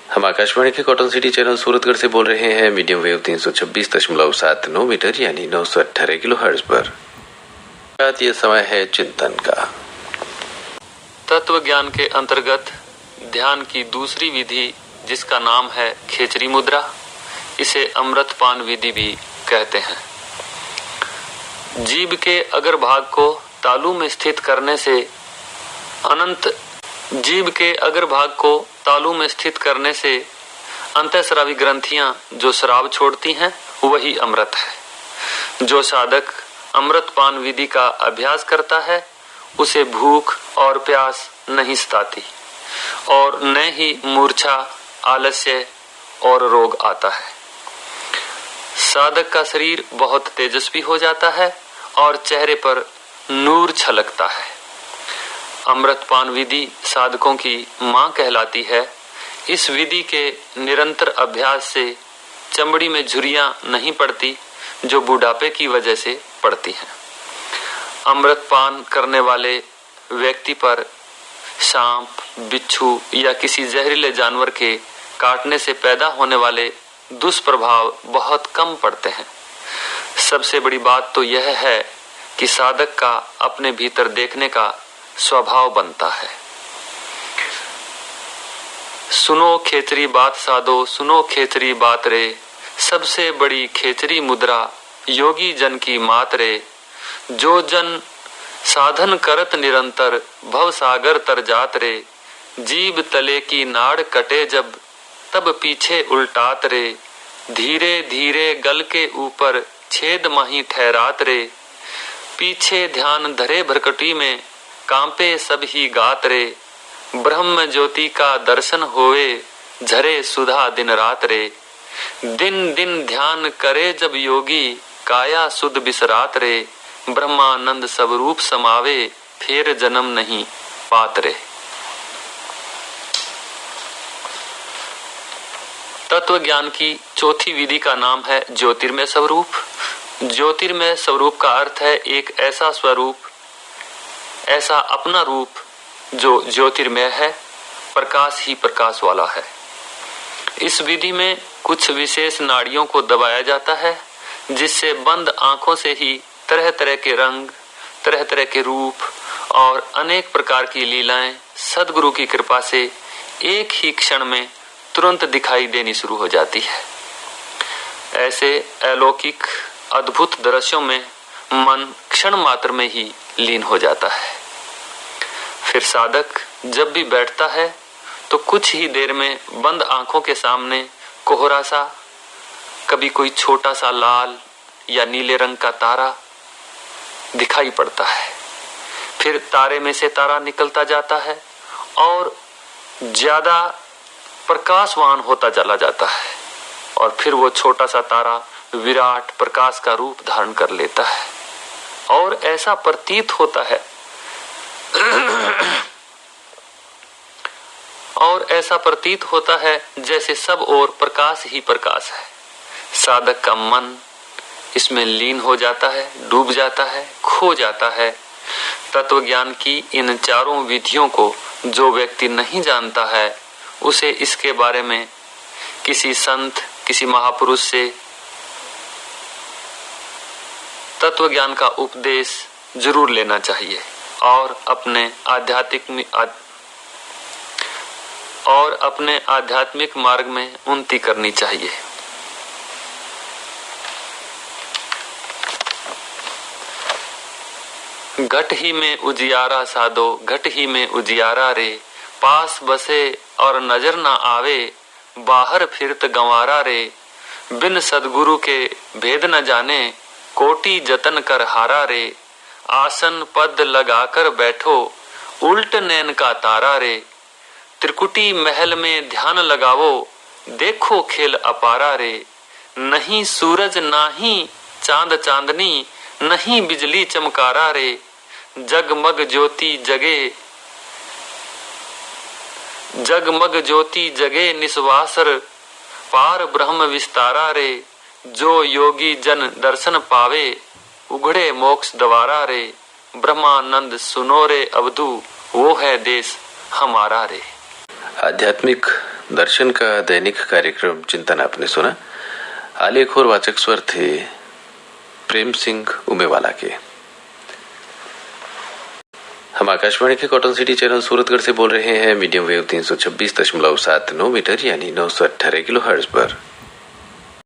हम आकाशवाणी के cotton city channel Suratgarh से बोल रहे हैं। मीडियम वेव 326.79 मीटर यानी 918 किलोहर्ट्ज पर। ये समय है चिंतन का। तत्व ज्ञान के अंतर्गत ध्यान की दूसरी विधि, जिसका नाम है खेचरी मुद्रा, इसे अमृतपान विधि भी कहते हैं। जीभ के अग्रभाग को तालू में स्थित करने से अंतःस्रावी ग्रंथियां जो स्राव छोड़ती हैं, वही अमृत है। जो साधक अमृतपान विधि का अभ्यास करता है, उसे भूख और प्यास नहीं सताती और न ही मूर्छा, आलस्य और रोग आता है। साधक का शरीर बहुत तेजस्वी हो जाता है और चेहरे पर नूर छलकता है। अमृतपान विधि साधकों की मां कहलाती है। इस विधि के निरंतर अभ्यास से चमड़ी में झुर्रियां नहीं पड़ती, जो बुढ़ापे की वजह से पड़ती हैं। अमृतपान करने वाले व्यक्ति पर सांप, बिच्छू या किसी जहरीले जानवर के काटने से पैदा होने वाले दुष्प्रभाव बहुत कम पड़ते हैं। सबसे बड़ी बात तो यह है कि साधक का अपने भीतर देखने का स्वभाव बनता है। सुनो खेचरी बात साधो, सुनो खेचरी बात रे, सबसे बड़ी खेचरी मुद्रा योगी जन की मात रे। जो जन साधन करत निरंतर, भव सागर तर जात रे। जीभ तले की नाड़ कटे जब, तब पीछे उल्टात रे। धीरे धीरे गल के ऊपर छेद माही ठहरात रे। पीछे ध्यान धरे भरकटी में, कांपे सब ही गात रे। ब्रह्म ज्योति का दर्शन होए, झरे सुधा दिन रात रे। दिन दिन ध्यान करे जब योगी, काया सुध बिसरात रे। ब्रह्मानंद सब रूप समावे, फिर जन्म नहीं पात रे। तत्व ज्ञान की चौथी विधि का नाम है ज्योतिर्मय स्वरूप। ज्योतिर्मय स्वरूप का अर्थ है एक ऐसा स्वरूप, ऐसा अपना रूप जो ज्योतिर्मय है, प्रकाश ही प्रकाश वाला है। इस विधि में कुछ विशेष नाड़ियों को दबाया जाता है, जिससे बंद आंखों से ही तरह तरह के रंग, तरह तरह के रूप और अनेक प्रकार की लीलाएं सद्गुरु की कृपा से एक ही क्षण में तुरंत दिखाई देनी शुरू हो जाती है। ऐसे अलौकिक अद्भुत दृश्यों में मन क्षण मात्र में ही लीन हो जाता है। फिर साधक जब भी बैठता है तो कुछ ही देर में बंद आंखों के सामने कोहरा सा, कभी कोई छोटा सा लाल या नीले रंग का तारा दिखाई पड़ता है। फिर तारे में से तारा निकलता जाता है और ज्यादा प्रकाशवान होता चला जाता है और फिर वो छोटा सा तारा विराट प्रकाश का रूप धारण कर लेता है और ऐसा प्रतीत होता है जैसे सब ओर प्रकाश ही प्रकाश है। साधक का मन इसमें लीन हो जाता है, डूब जाता है, खो जाता है। तत्व ज्ञान की इन चारों विधियों को जो व्यक्ति नहीं जानता है, उसे इसके बारे में किसी संत, किसी महापुरुष से तत्व ज्ञान का उपदेश जरूर लेना चाहिए और अपने आध्यात्मिक मार्ग में उन्नति करनी चाहिए। घट ही में उजियारा साधो, घट ही में उजियारा रे। पास बसे और नजर ना आवे, बाहर फिरत गंवारा रे। बिन सदगुरु के भेद न जाने, कोटि जतन कर हारा रे। आसन पद लगाकर बैठो, उल्ट नैन का तारा रे। त्रिकुटी महल में ध्यान लगावो, देखो खेल अपारा रे। नहीं सूरज नाही चांद चांदनी, नहीं बिजली चमकारा रे। जगमग ज्योति जगे निस्वासर, पार ब्रह्म विस्तारा रे। जो योगी जन दर्शन पावे, उघड़े मोक्ष द्वारा रे। ब्रह्मानंद सुनो रे अवधू, वो है देश हमारा रे। आध्यात्मिक दर्शन का दैनिक कार्यक्रम चिंतन आपने सुना। आलेख और वाचक स्वर थे प्रेम सिंह उमेवाला के। हम आकाशवाणी के कॉटन सिटी चैनल सूरतगढ़ से बोल रहे हैं मीडियम वेव 326.79 मीटर यानी 918 किलोहर्ट्ज पर।